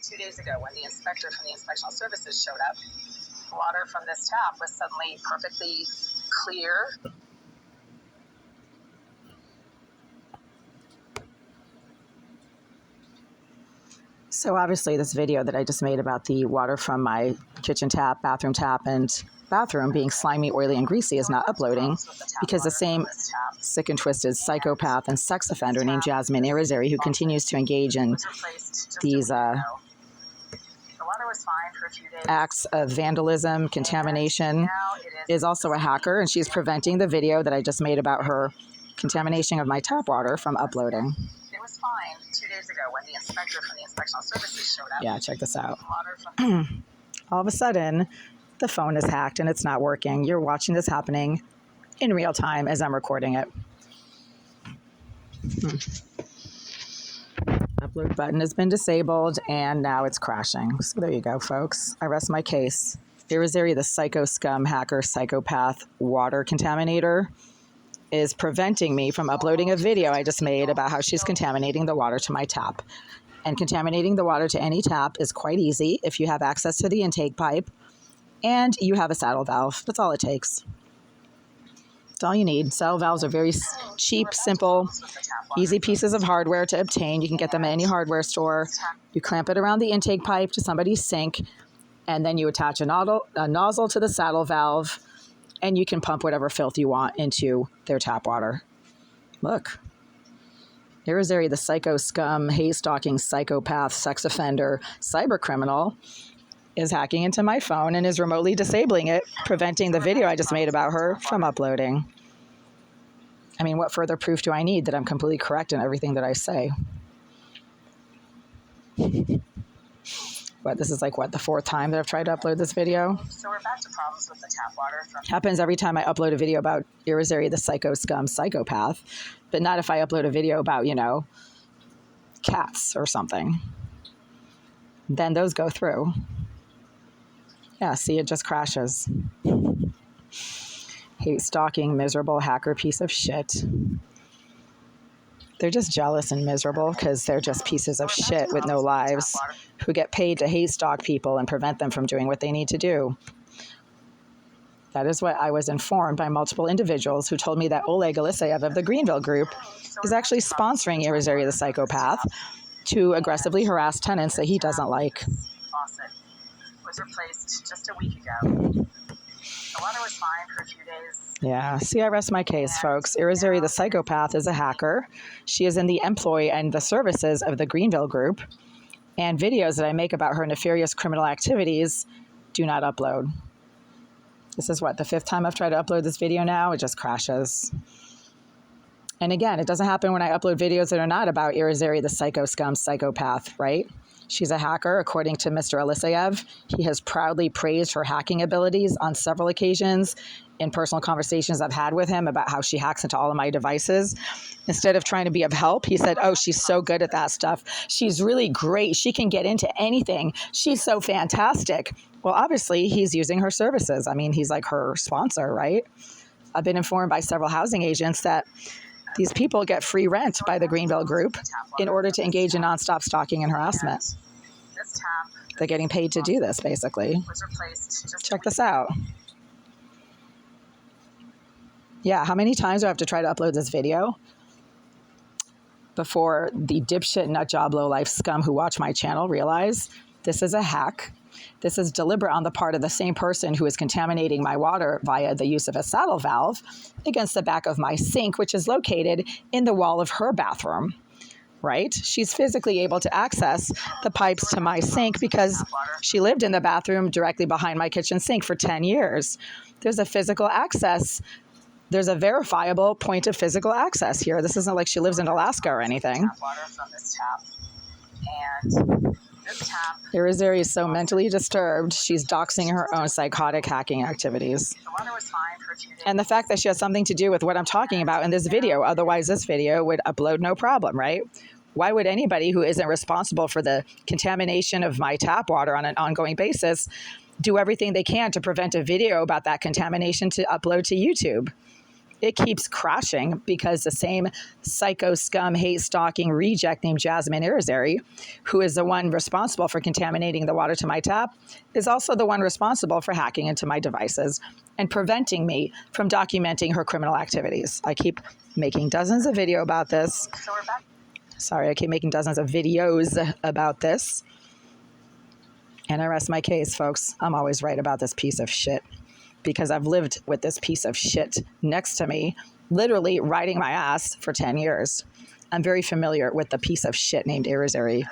2 days ago when the inspector from the inspectional services showed up, water from this tap was suddenly perfectly clear. So obviously this video that I just made about the water from my kitchen tap, bathroom tap, and bathroom being slimy, oily, and greasy is not uploading because the same sick and twisted psychopath and sex offender named Jasmine Irizarry, who continues to engage in these acts of vandalism, contamination, is also a hacker, and she's preventing the video that I just made about her contamination of my tap water from uploading. It was fine 2 days ago when the inspector from the inspectional services showed up. Yeah, check this out. All of a sudden, the phone is hacked and it's not working. You're watching this happening in real time as I'm recording it. Upload button has been disabled and now it's crashing. So there you go, folks. I rest my case. Irizarry, the psycho scum, hacker, psychopath, water contaminator, is preventing me from uploading a video I just made about how she's contaminating the water to my tap. And contaminating the water to any tap is quite easy if you have access to the intake pipe and you have a saddle valve. That's all it takes. That's all you need. Saddle valves are very cheap, simple, easy pieces of hardware to obtain. You can get them at any hardware store. You clamp it around the intake pipe to somebody's sink, and then you attach a nozzle to the saddle valve, and you can pump whatever filth you want into their tap water. Look. Irizarry, the psycho scum, hate-stalking psychopath, sex offender, cyber criminal, is hacking into my phone and is remotely disabling it, preventing the video I just made about her from uploading. I mean, what further proof do I need that I'm completely correct in everything that I say? This is the fourth time that I've tried to upload this video? So we're back to problems with the tap water. Happens every time I upload a video about Irizarry, the psycho scum, psychopath, but not if I upload a video about, cats or something. Then those go through. Yeah, see, it just crashes. Hate stalking, miserable hacker piece of shit. They're just jealous and miserable because they're just pieces of shit with no lives who get paid to hate stalk people and prevent them from doing what they need to do. That is what I was informed by multiple individuals who told me that Oleg Eliseyev of the Greenville Group is actually sponsoring Irizarry, the psychopath, to aggressively harass tenants that he doesn't like. Faucet was replaced just a week ago. The water was fine for a few days. Yeah, see, I rest my case, folks. Irizarry, the psychopath, is a hacker. She is in the employ and the services of the Greenville Group, and videos that I make about her nefarious criminal activities do not upload. This is the fifth time I've tried to upload this video now. It just crashes. And again, it doesn't happen when I upload videos that are not about Irizarry, the psycho scum, psychopath, right? She's a hacker, according to Mr. Eliseyev. He has proudly praised her hacking abilities on several occasions in personal conversations I've had with him about how she hacks into all of my devices. Instead of trying to be of help, he said, oh, she's so good at that stuff. She's really great. She can get into anything. She's so fantastic. Well, obviously, he's using her services. I mean, he's like her sponsor, right? I've been informed by several housing agents that these people get free rent by the Greenville Group in order to engage in nonstop stalking and harassment. They're getting paid to do this, basically. Check this out. Yeah, how many times do I have to try to upload this video before the dipshit, nutjob, lowlife scum who watch my channel realize this is a hack? This is deliberate on the part of the same person who is contaminating my water via the use of a saddle valve against the back of my sink, which is located in the wall of her bathroom, right? She's physically able to access the pipes to my sink because she lived in the bathroom directly behind my kitchen sink for 10 years. There's a physical access. There's a verifiable point of physical access here. This isn't like she lives in Alaska or anything. Irizarry is so mentally disturbed, she's doxing her own psychotic hacking activities. And the fact that she has something to do with what I'm talking about in this video, otherwise this video would upload no problem, right? Why would anybody who isn't responsible for the contamination of my tap water on an ongoing basis do everything they can to prevent a video about that contamination to upload to YouTube? it keeps crashing because the same psycho scum hate stalking reject named Jasmine Irizarry, who is the one responsible for contaminating the water to my tap, is also the one responsible for hacking into my devices and preventing me from documenting her criminal activities. I keep making dozens of videos about this. Sorry, I keep making dozens of videos about this. And I rest my case, folks. I'm always right about this piece of shit because I've lived with this piece of shit next to me, literally riding my ass for 10 years. I'm very familiar with the piece of shit named Irizarry,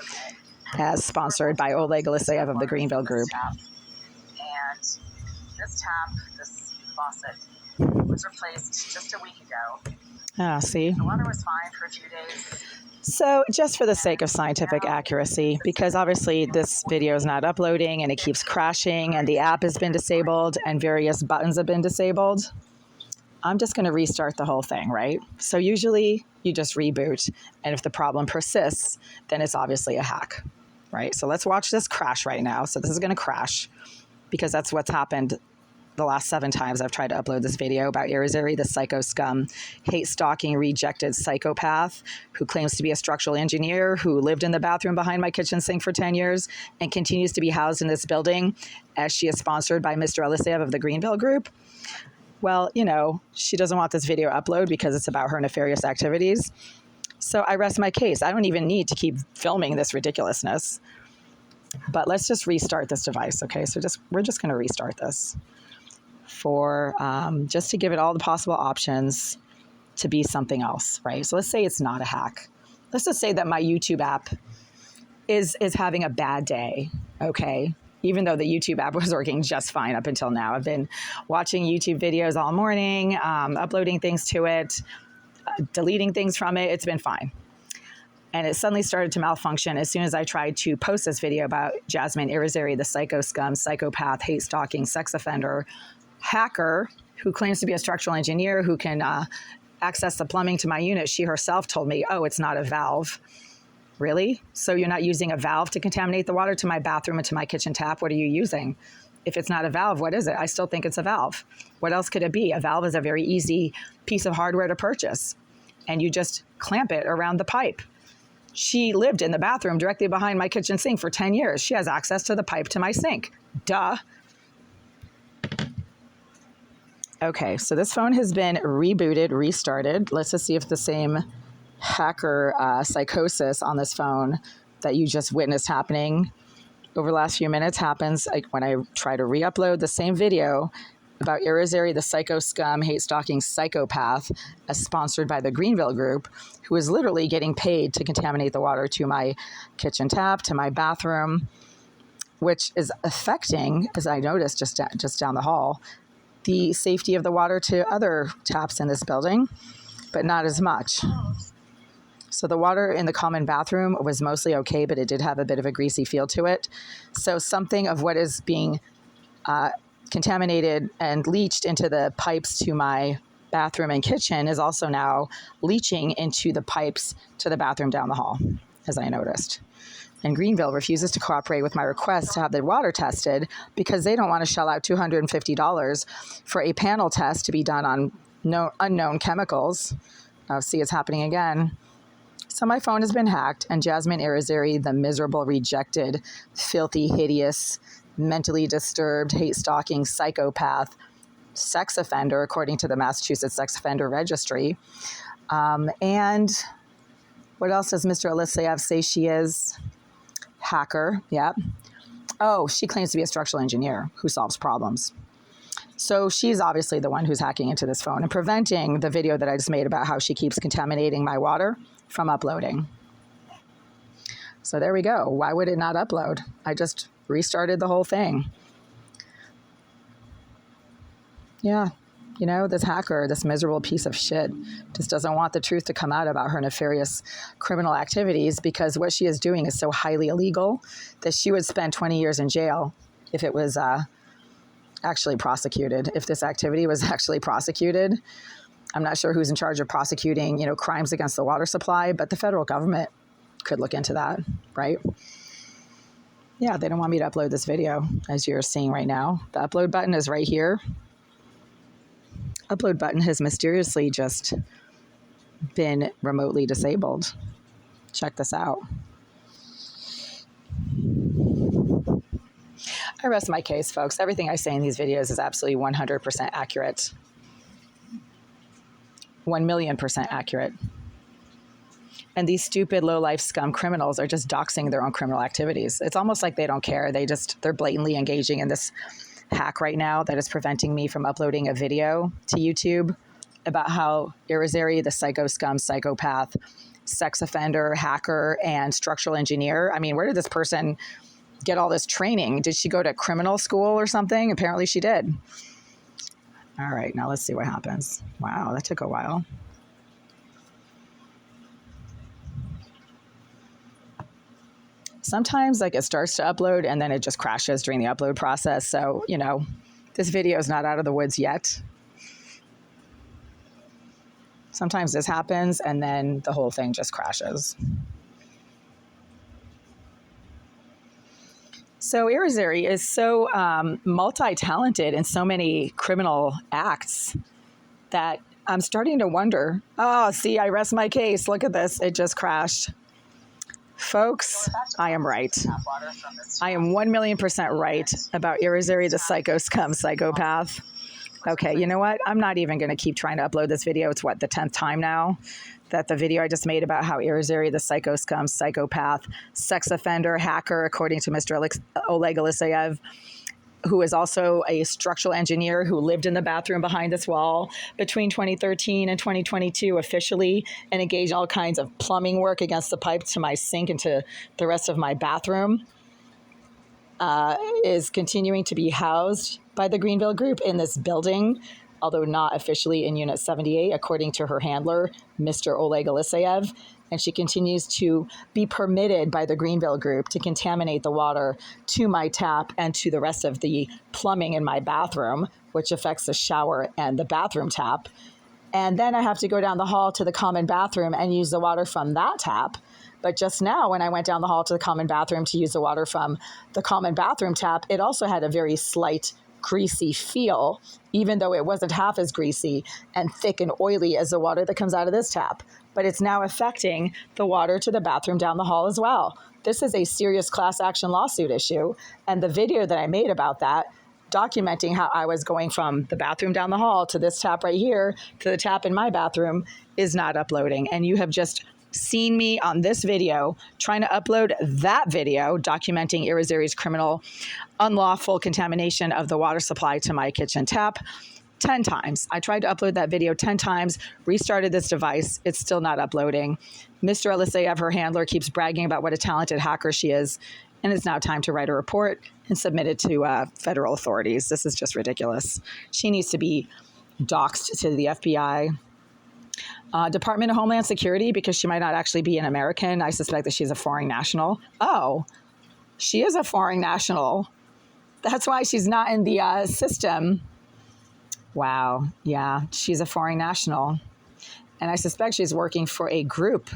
as sponsored by Oleg Aleseyev of the Greenville Group. And this tap, this faucet, was replaced just a week ago. Ah, see? The water was fine for a few days. So just for the sake of scientific accuracy, because obviously this video is not uploading and it keeps crashing and the app has been disabled and various buttons have been disabled, I'm just going to restart the whole thing, right? So usually you just reboot, and if the problem persists, then it's obviously a hack, right? So let's watch this crash right now. So this is going to crash because that's what's happened the last 7 times I've tried to upload this video about Irizarry, the psycho scum, hate-stalking, rejected psychopath who claims to be a structural engineer, who lived in the bathroom behind my kitchen sink for 10 years and continues to be housed in this building as she is sponsored by Mr. Aleseyev of the Greenville Group. Well, you know, she doesn't want this video uploaded because it's about her nefarious activities. So I rest my case. I don't even need to keep filming this ridiculousness. But let's just restart this device, okay? So we're just going to restart this for just to give it all the possible options to be something else, right? So let's say it's not a hack. Let's just say that my YouTube app is having a bad day, okay? Even though the YouTube app was working just fine up until now. I've been watching YouTube videos all morning, uploading things to it, deleting things from it. It's been fine. And it suddenly started to malfunction as soon as I tried to post this video about Jasmine Irizarry, the psycho scum, psychopath, hate stalking, sex offender, hacker who claims to be a structural engineer who can access the plumbing to my unit. She herself told me, oh, it's not a valve. Really? So you're not using a valve to contaminate the water to my bathroom and to my kitchen tap? What are you using? If it's not a valve, what is it? I still think it's a valve. What else could it be? A valve is a very easy piece of hardware to purchase, and you just clamp it around the pipe. She lived in the bathroom directly behind my kitchen sink for 10 years. She has access to the pipe to my sink. Duh. Okay, so this phone has been rebooted, restarted. Let's just see if the same hacker psychosis on this phone that you just witnessed happening over the last few minutes happens when I try to re-upload the same video about Irizarry, the psycho scum, hate-stalking psychopath, as sponsored by the Greenville Group, who is literally getting paid to contaminate the water to my kitchen tap, to my bathroom, which is affecting, as I noticed just down the hall, the safety of the water to other taps in this building, but not as much. So the water in the common bathroom was mostly okay, but it did have a bit of a greasy feel to it. So something of what is being contaminated and leached into the pipes to my bathroom and kitchen is also now leaching into the pipes to the bathroom down the hall, as I noticed. And Greenville refuses to cooperate with my request to have the water tested because they don't want to shell out $250 for a panel test to be done on unknown chemicals. See, it's happening again. So my phone has been hacked, and Jasmine Irizarry, the miserable, rejected, filthy, hideous, mentally disturbed, hate-stalking psychopath, sex offender, according to the Massachusetts Sex Offender Registry. And what else does Mr. Aleseyev say she is? Hacker, yep. Oh, she claims to be a structural engineer who solves problems. So she's obviously the one who's hacking into this phone and preventing the video that I just made about how she keeps contaminating my water from uploading. So there we go. Why would it not upload? I just restarted the whole thing. Yeah, you know, this hacker, this miserable piece of shit, just doesn't want the truth to come out about her nefarious criminal activities because what she is doing is so highly illegal that she would spend 20 years in jail if it was actually prosecuted. If this activity was actually prosecuted, I'm not sure who's in charge of prosecuting, you know, crimes against the water supply, but the federal government could look into that, right? Yeah, they don't want me to upload this video, as you're seeing right now. The upload button is right here. upload button has mysteriously just been remotely disabled. Check this out. I rest my case, folks. Everything I say in these videos is absolutely 100% accurate. 1,000,000% accurate. And these stupid low-life scum criminals are just doxing their own criminal activities. It's almost like they don't care. They're blatantly engaging in this hack right now that is preventing me from uploading a video to YouTube about how Irizarry, the psycho scum, psychopath, sex offender, hacker, and structural engineer. I mean, where did this person get all this training? Did she go to criminal school or something? Apparently she did. All right, now let's see what happens. Wow, that took a while. Sometimes like it starts to upload and then it just crashes during the upload process. So, you know, this video is not out of the woods yet. Sometimes this happens and then the whole thing just crashes. So Irizarry is so multi-talented in so many criminal acts that I'm starting to wonder, oh, see, I rest my case. Look at this. It just crashed. Folks, I am right. I am 1,000,000% right about Irizarry, the psycho scum psychopath. Okay, you know what? I'm not even going to keep trying to upload this video. It's what, the 10th time now that the video I just made about how Irizarry, the psycho scum psychopath, sex offender, hacker, according to Mr. Oleg Aleseyev, who is also a structural engineer who lived in the bathroom behind this wall between 2013 and 2022 officially and engaged in all kinds of plumbing work against the pipe to my sink and to the rest of my bathroom, is continuing to be housed by the Greenville Group in this building, although not officially in Unit 78, according to her handler, Mr. Oleg Aleseyev. And she continues to be permitted by the Greenville Group to contaminate the water to my tap and to the rest of the plumbing in my bathroom, which affects the shower and the bathroom tap. And then I have to go down the hall to the common bathroom and use the water from that tap. But just now, when I went down the hall to the common bathroom to use the water from the common bathroom tap, it also had a very slight greasy feel, even though it wasn't half as greasy and thick and oily as the water that comes out of this tap. But it's now affecting the water to the bathroom down the hall as well. This is a serious class action lawsuit issue. And the video that I made about that, documenting how I was going from the bathroom down the hall to this tap right here to the tap in my bathroom, is not uploading. And you have just seen me on this video trying to upload that video documenting Irizarry's criminal unlawful contamination of the water supply to my kitchen tap 10 times. I tried to upload that video 10 times, restarted this device. It's still not uploading. Mr. Aleseyev, her handler, keeps bragging about what a talented hacker she is. And it's now time to write a report and submit it to federal authorities. This is just ridiculous. She needs to be doxxed to the FBI. Department of Homeland Security, because she might not actually be an American. I suspect that she's a foreign national. Oh, she is a foreign national. That's why she's not in the system. Wow. Yeah, she's a foreign national. And I suspect she's working for a group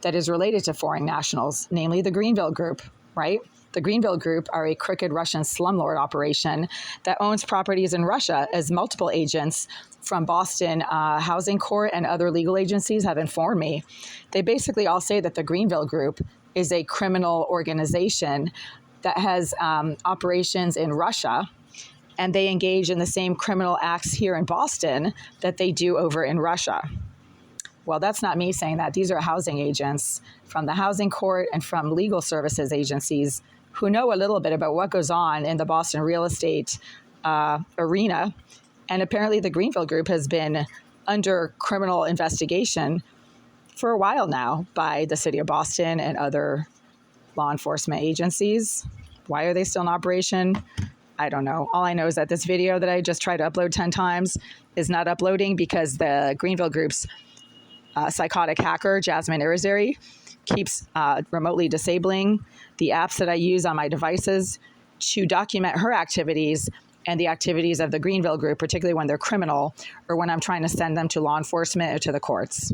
that is related to foreign nationals, namely the Greenville Group, right? The Greenville Group are a crooked Russian slumlord operation that owns properties in Russia, as multiple agents from Boston Housing Court and other legal agencies have informed me. They basically all say that the Greenville Group is a criminal organization that has operations in Russia, and they engage in the same criminal acts here in Boston that they do over in Russia. Well, that's not me saying that. These are housing agents from the Housing Court and from legal services agencies who know a little bit about what goes on in the Boston real estate arena. And apparently the Greenville Group has been under criminal investigation for a while now by the city of Boston and other law enforcement agencies. Why are they still in operation? I don't know. All I know is that this video that I just tried to upload 10 times is not uploading because the Greenville Group's psychotic hacker, Jasmine Irizarry, keeps remotely disabling the apps that I use on my devices to document her activities and the activities of the Greenville Group, particularly when they're criminal or when I'm trying to send them to law enforcement or to the courts.